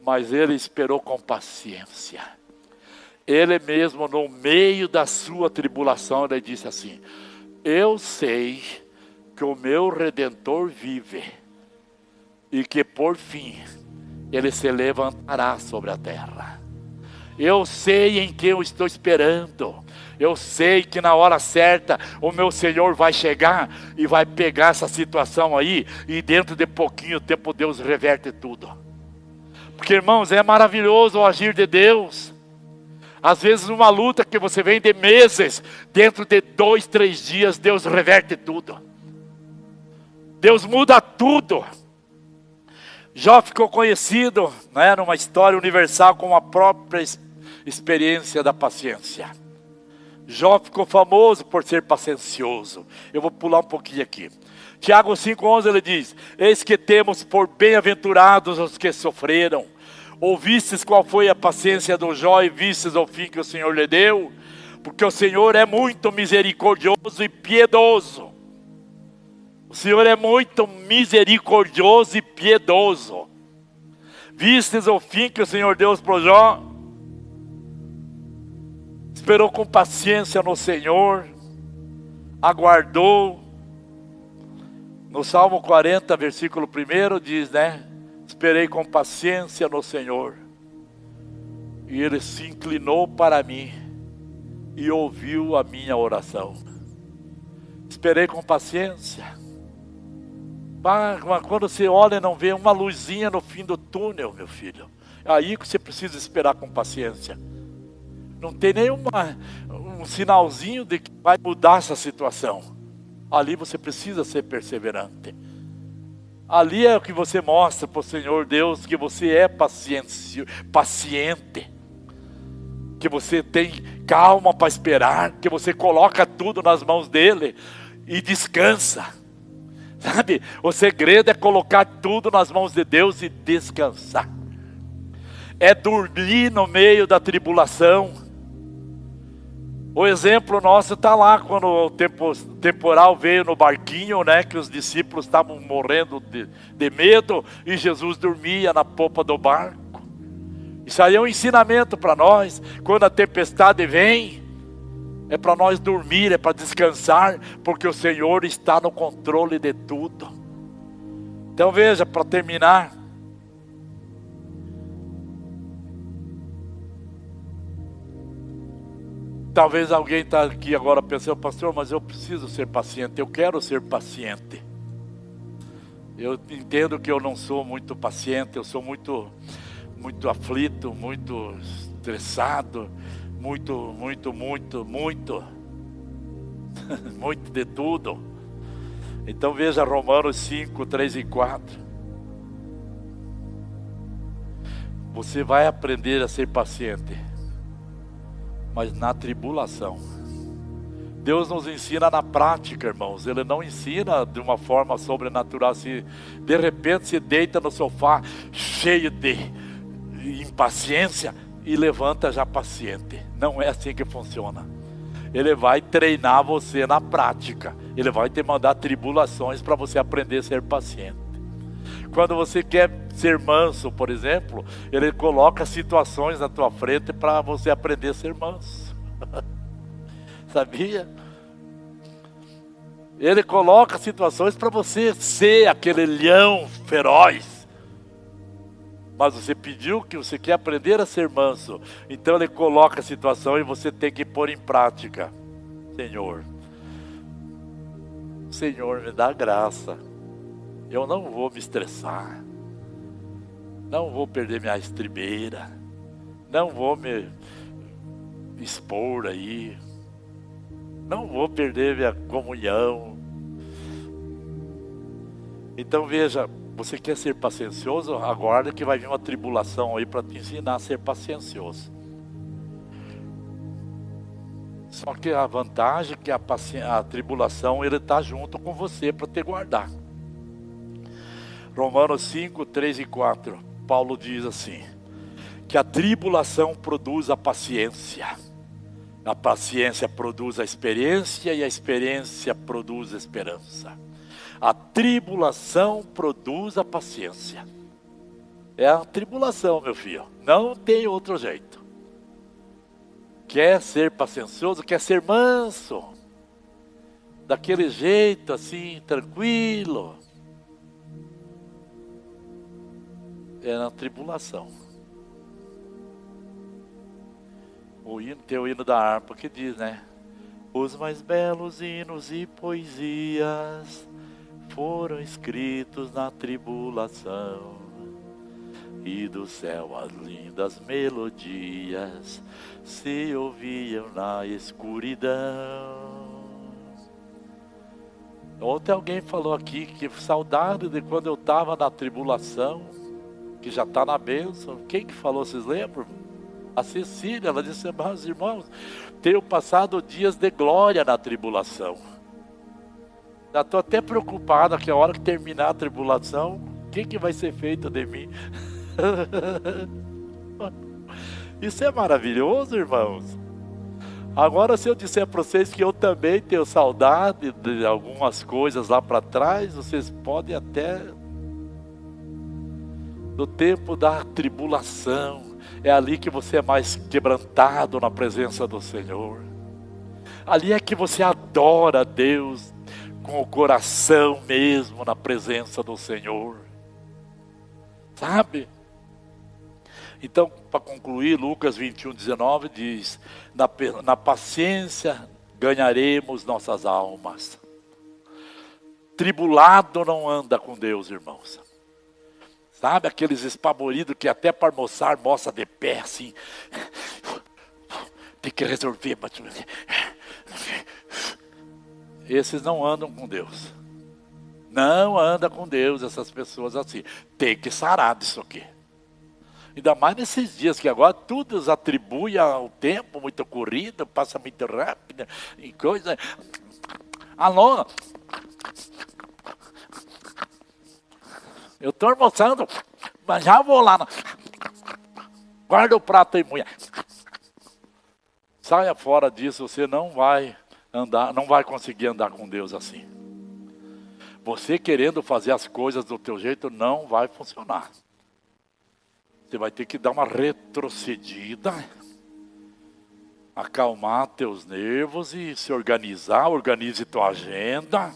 Mas ele esperou com paciência. Ele mesmo, no meio da sua tribulação, ele disse assim: eu sei que o meu Redentor vive, e que por fim ele se levantará sobre a terra. Eu sei em quem eu estou esperando. Eu sei que na hora certa o meu Senhor vai chegar e vai pegar essa situação aí, e dentro de pouquinho tempo Deus reverte tudo. Porque, irmãos, é maravilhoso o agir de Deus. Às vezes uma luta que você vem de meses, dentro de 2, 3 dias Deus reverte tudo. Deus muda tudo. Jó ficou conhecido, né, numa história universal, com a própria experiência da paciência. Jó ficou famoso por ser paciencioso. Eu vou pular um pouquinho aqui. Tiago 5,11 ele diz: eis que temos por bem-aventurados os que sofreram. Ouvistes qual foi a paciência do Jó e vistes o fim que o Senhor lhe deu? Porque o Senhor é muito misericordioso e piedoso. O Senhor é muito misericordioso e piedoso. Vistes o fim que o Senhor deu para Jó? Esperou com paciência no Senhor, aguardou. No Salmo 40, versículo 1 diz, né? Esperei com paciência no Senhor, e Ele se inclinou para mim e ouviu a minha oração. Esperei com paciência. Quando você olha e não vê uma luzinha no fim do túnel, meu filho, é aí que você precisa esperar com paciência. Não tem um sinalzinho de que vai mudar essa situação. Ali você precisa ser perseverante. Ali é o que você mostra para o Senhor Deus que você é paciente, que você tem calma para esperar, que você coloca tudo nas mãos dele e descansa. Sabe, o segredo é colocar tudo nas mãos de Deus e descansar. É dormir no meio da tribulação. O exemplo nosso está lá, quando o temporal veio no barquinho, né, que os discípulos estavam morrendo de medo, e Jesus dormia na popa do barco. Isso aí é um ensinamento para nós. Quando a tempestade vem, é para nós dormir, é para descansar, porque o Senhor está no controle de tudo. Então veja, para terminar, Talvez alguém está aqui agora pensando, pastor, mas eu preciso ser paciente, eu quero ser paciente. Eu entendo que eu não sou muito paciente, eu sou muito aflito, muito estressado, muito de tudo. Então veja Romanos 5, 3 e 4. Você vai aprender a ser paciente, mas na tribulação. Deus nos ensina na prática, irmãos. Ele não ensina de uma forma sobrenatural. Se de repente se deita no sofá cheio de impaciência e levanta já paciente. Não é assim que funciona. Ele vai treinar você na prática. Ele vai te mandar tribulações para você aprender a ser paciente. Quando você quer ser manso, por exemplo, ele coloca situações na tua frente para você aprender a ser manso. Sabia? Ele coloca situações para você ser aquele leão feroz. Mas você pediu que você quer aprender a ser manso. Então ele coloca a situação e você tem que pôr em prática. Senhor, me dá graça. Eu não vou me estressar. Não vou perder minha estribeira. Não vou me expor aí. Não vou perder minha comunhão. Então veja, você quer ser paciencioso? Aguarda que vai vir uma tribulação aí para te ensinar a ser paciencioso. Só que a vantagem é que a tribulação, ele está junto com você para te guardar. Romanos 5, 3 e 4, Paulo diz assim, que a tribulação produz a paciência. A paciência produz a experiência e a experiência produz a esperança. A tribulação produz a paciência. É a tribulação, meu filho. Não tem outro jeito. Quer ser paciencioso, quer ser manso. Daquele jeito assim, tranquilo. É na tribulação. Tem o hino da harpa que diz, né? Os mais belos hinos e poesias foram escritos na tribulação, e do céu as lindas melodias se ouviam na escuridão. Ontem alguém falou aqui que saudade de quando eu estava na tribulação, que já está na bênção. Quem que falou, vocês lembram? A Cecília, ela disse, meus irmãos, tenho passado dias de glória na tribulação. Já estou até preocupado que a hora que terminar a tribulação, o que vai ser feito de mim? Isso é maravilhoso, irmãos. Agora, se eu disser para vocês que eu também tenho saudade de algumas coisas lá para trás, vocês podem até... Do tempo da tribulação, é ali que você é mais quebrantado na presença do Senhor. Ali é que você adora a Deus com o coração mesmo na presença do Senhor. Sabe? Então, para concluir, Lucas 21, 19 diz, na paciência ganharemos nossas almas. Tribulado não anda com Deus, irmãos. Sabe, aqueles espavoridos que até para almoçar, almoça de pé assim. Tem que resolver. Esses não andam com Deus. Não anda com Deus essas pessoas assim. Tem que sarar disso aqui. Ainda mais nesses dias que agora tudo os atribui ao tempo muito corrido, passa muito rápido e coisa. Alô? Eu estou almoçando, mas já vou lá. Guarda o prato aí, mulher. Saia fora disso, você não vai andar, não vai conseguir andar com Deus assim. Você querendo fazer as coisas do teu jeito não vai funcionar. Você vai ter que dar uma retrocedida, acalmar teus nervos e se organizar, organize tua agenda.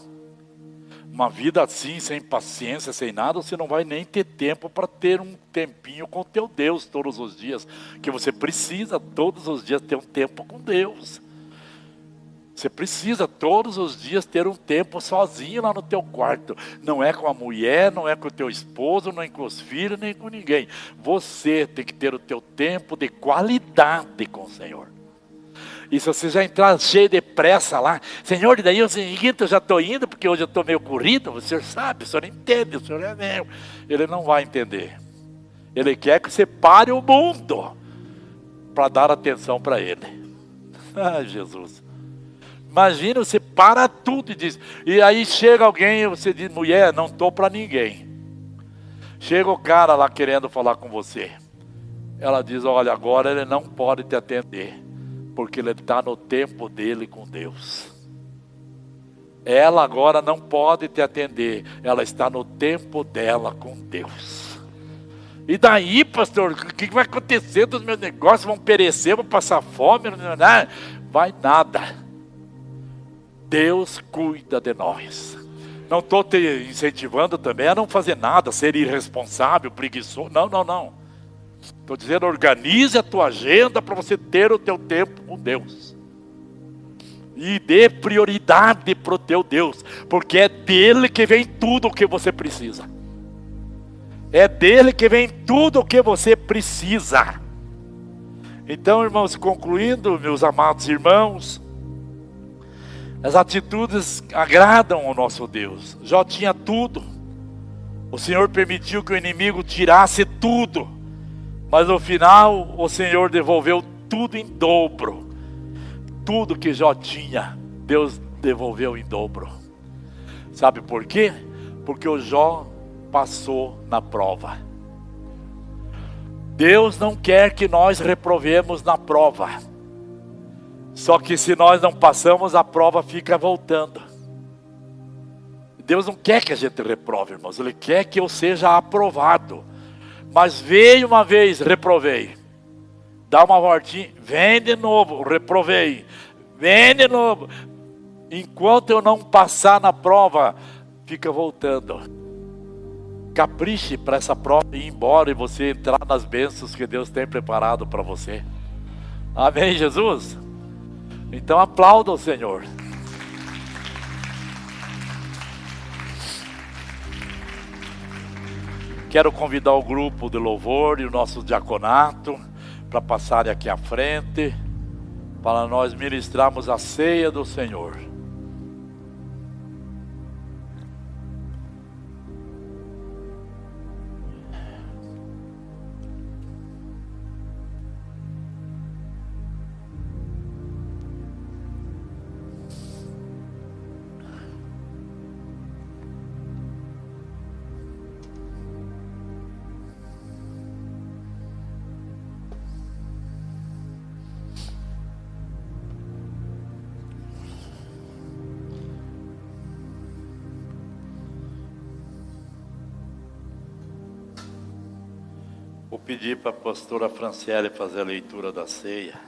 Uma vida assim, sem paciência, sem nada, você não vai nem ter tempo para ter um tempinho com teu Deus todos os dias. Que você precisa todos os dias ter um tempo com Deus. Você precisa todos os dias ter um tempo sozinho lá no teu quarto. Não é com a mulher, não é com o teu esposo, nem com os filhos, nem com ninguém. Você tem que ter o teu tempo de qualidade com o Senhor. E se você já entrar cheio de pressa lá, Senhor, e daí o seguinte, eu já estou indo, porque hoje eu estou meio corrido, o Senhor sabe, o Senhor entende, o Senhor é meu. Ele não vai entender. Ele quer que você pare o mundo para dar atenção para Ele. Ah, Jesus. Imagina, você para tudo e diz, e aí chega alguém e você diz, mulher, não estou para ninguém. Chega o cara lá querendo falar com você. Ela diz, olha, agora ele não pode te atender, porque ele está no tempo dele com Deus. Ela agora não pode te atender, ela está no tempo dela com Deus. E daí, pastor, o que vai acontecer dos meus negócios? Vão perecer, vão passar fome? Não vai nada. Deus cuida de nós. Não estou te incentivando também a não fazer nada, ser irresponsável, preguiçoso. Não. Estou dizendo, organize a tua agenda para você ter o teu tempo com Deus. E dê prioridade para o teu Deus, porque é dele que vem tudo o que você precisa. É dele que vem tudo o que você precisa. Então, irmãos, concluindo, meus amados irmãos, as atitudes agradam ao nosso Deus. Jó tinha tudo. O Senhor permitiu que o inimigo tirasse tudo. Mas no final, o Senhor devolveu tudo em dobro. Tudo que Jó tinha, Deus devolveu em dobro. Sabe por quê? Porque o Jó passou na prova. Deus não quer que nós reprovemos na prova. Só que se nós não passamos, a prova fica voltando. Deus não quer que a gente reprove, irmãos. Ele quer que eu seja aprovado. Mas veio uma vez, reprovei. Dá uma voltinha, vem de novo, reprovei. Vem de novo. Enquanto eu não passar na prova, fica voltando. Capriche para essa prova ir embora e você entrar nas bênçãos que Deus tem preparado para você. Amém, Jesus? Então aplauda o Senhor. Quero convidar o grupo de louvor e o nosso diaconato para passarem aqui à frente, para nós ministrarmos a ceia do Senhor. Vou pedir para a pastora Franciele fazer a leitura da ceia.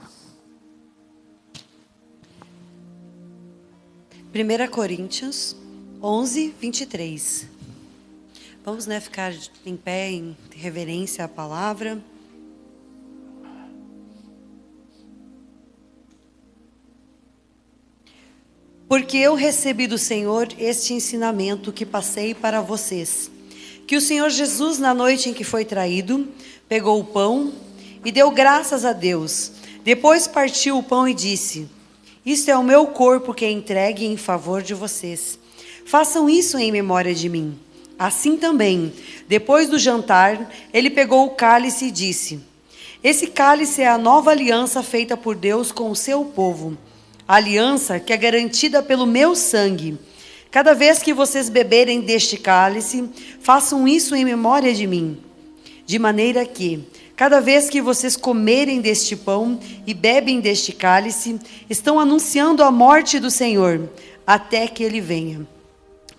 1 Coríntios 11, 23. Vamos, ficar em pé em reverência à palavra. Porque eu recebi do Senhor este ensinamento que passei para vocês. Que o Senhor Jesus, na noite em que foi traído, pegou o pão e deu graças a Deus. Depois partiu o pão e disse: isto é o meu corpo que é entregue em favor de vocês. Façam isso em memória de mim. Assim também, depois do jantar, ele pegou o cálice e disse: esse cálice é a nova aliança feita por Deus com o seu povo. A aliança que é garantida pelo meu sangue. Cada vez que vocês beberem deste cálice, façam isso em memória de mim. De maneira que, cada vez que vocês comerem deste pão e bebem deste cálice, estão anunciando a morte do Senhor, até que ele venha.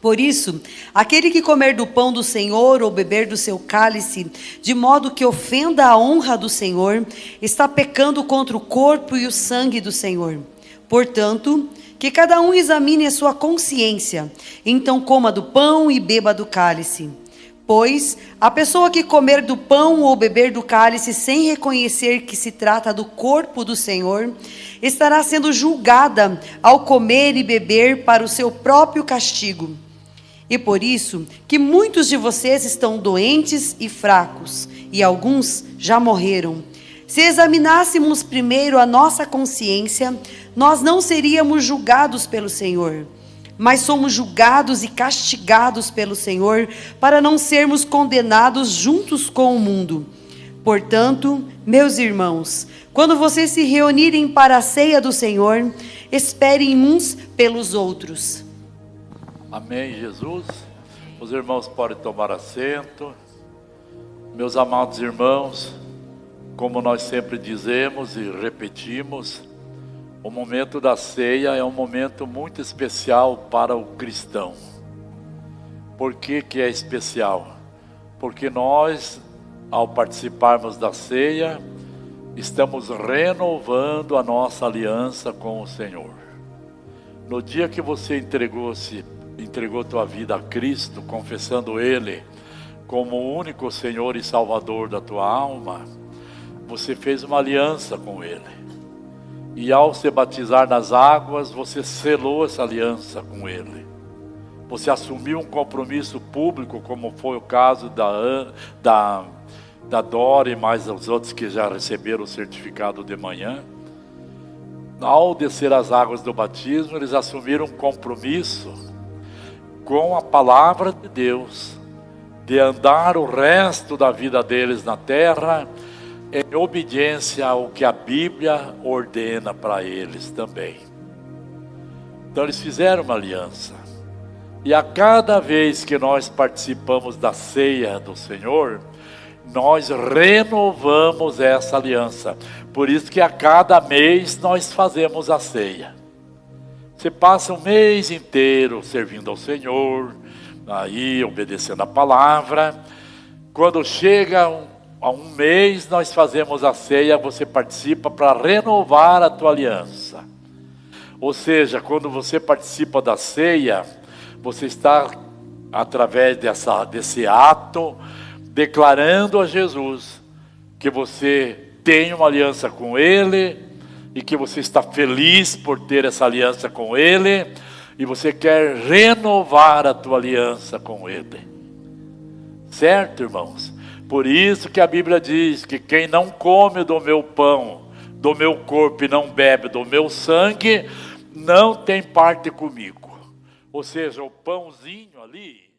Por isso, aquele que comer do pão do Senhor ou beber do seu cálice, de modo que ofenda a honra do Senhor, está pecando contra o corpo e o sangue do Senhor. Portanto, que cada um examine a sua consciência, então coma do pão e beba do cálice. Pois a pessoa que comer do pão ou beber do cálice sem reconhecer que se trata do corpo do Senhor, estará sendo julgada ao comer e beber para o seu próprio castigo. E por isso que muitos de vocês estão doentes e fracos, e alguns já morreram. Se examinássemos primeiro a nossa consciência, nós não seríamos julgados pelo Senhor. Mas somos julgados e castigados pelo Senhor para não sermos condenados juntos com o mundo. Portanto, meus irmãos, quando vocês se reunirem para a ceia do Senhor, esperem uns pelos outros. Amém, Jesus. Os irmãos podem tomar assento. Meus amados irmãos, como nós sempre dizemos e repetimos, o momento da ceia é um momento muito especial para o cristão. Por que que é especial? Porque nós, ao participarmos da ceia, estamos renovando a nossa aliança com o Senhor. No dia que você entregou tua vida a Cristo, confessando Ele como o único Senhor e Salvador da tua alma, você fez uma aliança com Ele. E ao se batizar nas águas, você selou essa aliança com Ele. Você assumiu um compromisso público, como foi o caso da Dora e mais os outros que já receberam o certificado de manhã. Ao descer as águas do batismo, eles assumiram um compromisso com a palavra de Deus, de andar o resto da vida deles na terra em obediência ao que a Bíblia ordena para eles também. Então eles fizeram uma aliança. E a cada vez que nós participamos da ceia do Senhor, nós renovamos essa aliança. Por isso que a cada mês nós fazemos a ceia. Você passa um mês inteiro servindo ao Senhor, aí obedecendo a palavra. Quando chega há um mês nós fazemos a ceia, você participa para renovar a tua aliança. Ou seja, quando você participa da ceia, você está, através desse ato, declarando a Jesus que você tem uma aliança com Ele e que você está feliz por ter essa aliança com Ele e você quer renovar a tua aliança com Ele. Certo, irmãos? Por isso que a Bíblia diz que quem não come do meu pão, do meu corpo e não bebe do meu sangue, não tem parte comigo. Ou seja, o pãozinho ali